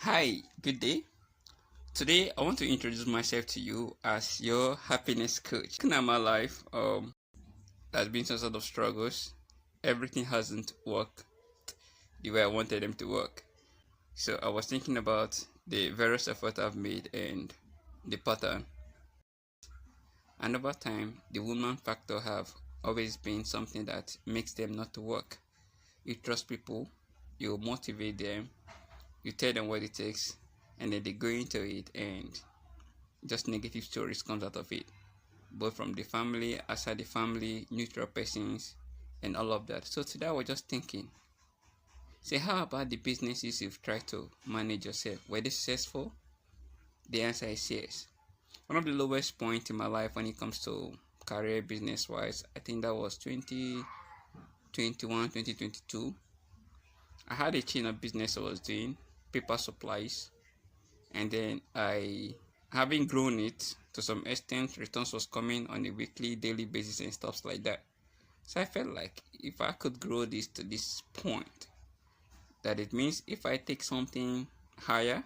Hi, good day. Today I want to introduce myself to you as your happiness coach. Looking at my life, there's been some sort of struggles. Everything hasn't worked the way I wanted them to work. So I was thinking about the various efforts I've made and the pattern. And over time, the woman factor have always been something that makes them not to work. You trust people, you motivate them, you tell them what it takes, and then they go into it and just negative stories comes out of it, both from the family, outside the family, neutral persons, and all of that. So today I was just thinking, say, how about the businesses you've tried to manage yourself? Were they successful? The answer is yes. One of the lowest points in my life when it comes to career business wise, I think that was 2021, 2022. I had a chain of business I was doing, paper supplies, and then having grown it to some extent, returns was coming on a weekly, daily basis and stuff like that. So I felt like if I could grow this to this point, that it means if I take something higher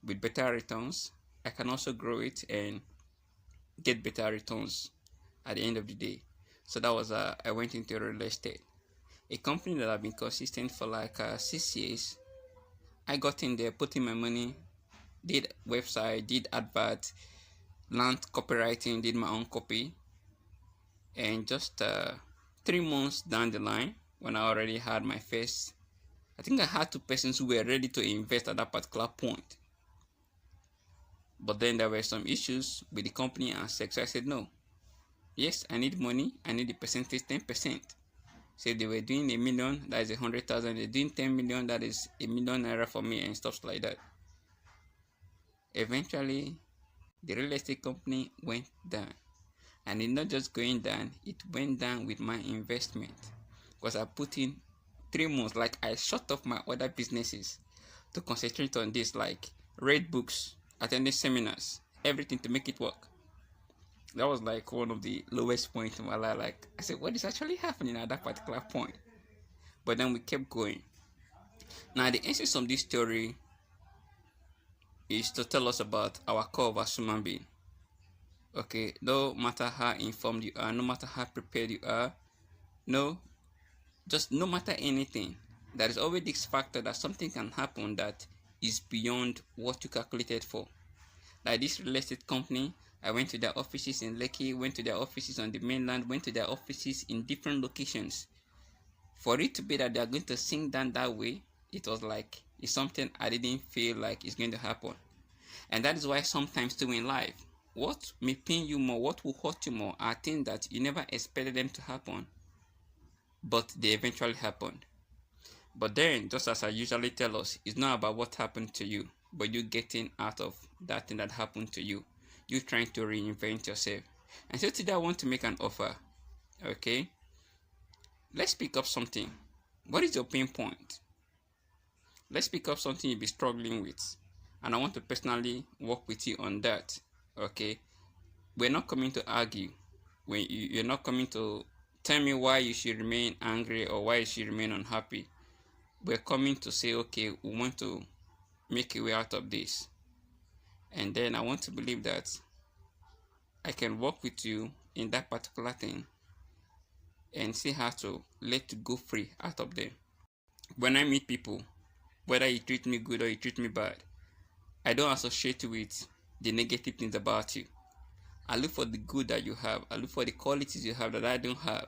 with better returns, I can also grow it and get better returns at the end of the day. So that was I went into real estate, a company that I've been consistent for like 6 years. I got in there, put in my money, did website, did advert, learned copywriting, did my own copy, and just 3 months down the line, when I already had my first, I think I had two persons who were ready to invest at that particular point. But then there were some issues with the company and sex. So I said no. Yes, I need money. I need the percentage 10%. So if they were doing a million, that is 100,000. They're doing 10 million, that is ₦1,000,000 for me and stuff like that. Eventually, the real estate company went down. And it's not just going down, it went down with my investment. Because I put in 3 months, like I shut off my other businesses to concentrate on this, like read books, attending seminars, everything to make it work. That was like one of the lowest points in my life. Like I said, what is actually happening at that particular point? But then we kept going. Now the essence of this story is to tell us about our core as human being. Okay, no matter how informed you are, no matter how prepared you are, no matter anything, there is always this factor that something can happen that is beyond what you calculated for. Like this real estate company, I went to their offices in Lekki, went to their offices on the mainland, went to their offices in different locations. For it to be that they are going to sink down that way, it was like it's something I didn't feel like is going to happen. And that is why sometimes too in life, what may pain you more, what will hurt you more, are things that you never expected them to happen, but they eventually happened. But then, just as I usually tell us, it's not about what happened to you, but you getting out of that thing that happened to you. You trying to reinvent yourself. And so today I want to make an offer. Okay? Let's pick up something. What is your pain point? Let's pick up something you'll be struggling with. And I want to personally work with you on that. Okay? We're not coming to argue. You're not coming to tell me why you should remain angry or why you should remain unhappy. We're coming to say, okay, we want to make a way out of this. And then I want to believe that I can work with you in that particular thing and see how to let you go free out of them. When I meet people, whether you treat me good or you treat me bad, I don't associate with the negative things about you. I look for the good that you have. I look for the qualities you have that I don't have.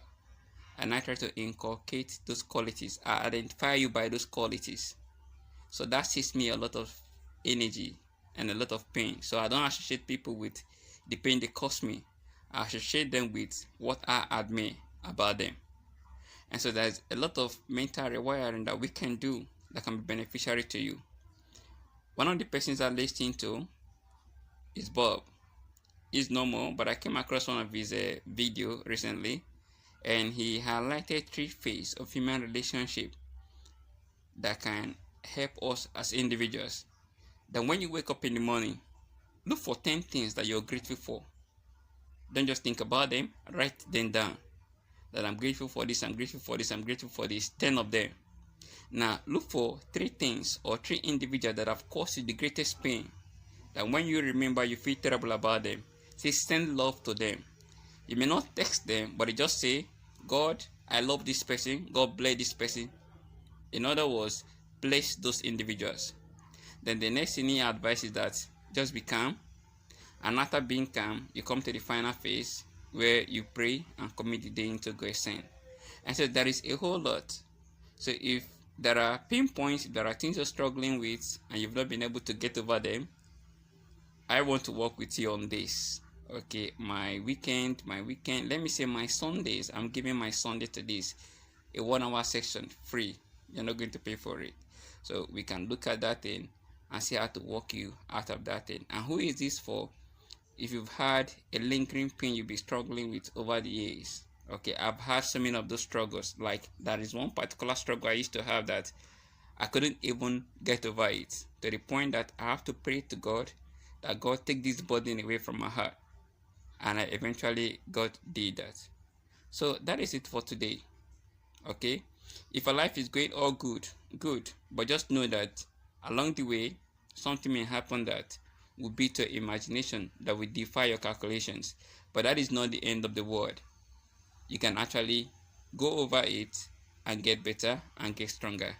And I try to inculcate those qualities. I identify you by those qualities. So that saves me a lot of energy and a lot of pain. So I don't associate people with the pain they cause me. I associate them with what I admire about them. And so there's a lot of mental rewiring that we can do that can be beneficial to you. One of the persons I listened to is Bob. He's normal, but I came across one of his video recently, and he highlighted 3 phases of human relationship that can help us as individuals. Then when you wake up in the morning, look for 10 things that you're grateful for. Don't just think about them, write them down. That I'm grateful for this, I'm grateful for this, I'm grateful for this, 10 of them. Now, look for 3 things or 3 individuals that have caused you the greatest pain. That when you remember, you feel terrible about them. Say, send love to them. You may not text them, but you just say, God, I love this person. God bless this person. In other words, bless those individuals. Then the next thing he advises that just be calm. And after being calm, you come to the final phase where you pray and commit the day into God's hand. And so there is a whole lot. So if there are pinpoints, if there are things you're struggling with and you've not been able to get over them, I want to work with you on this. Okay, my weekend, let me say my Sundays, I'm giving my Sunday to this. A 1-hour section, free. You're not going to pay for it. So we can look at that thing and see how to walk you out of that thing. And who is this for? If you've had a lingering pain you've been struggling with over the years. Okay, I've had so many of those struggles. Like, there is one particular struggle I used to have that I couldn't even get over it, to the point that I have to pray to God that God take this burden away from my heart. And I eventually God did that. So that is it for today. Okay, if your life is going all good, but just know that along the way something may happen that will beat your imagination, that will defy your calculations. But that is not the end of the world. You can actually go over it and get better and get stronger.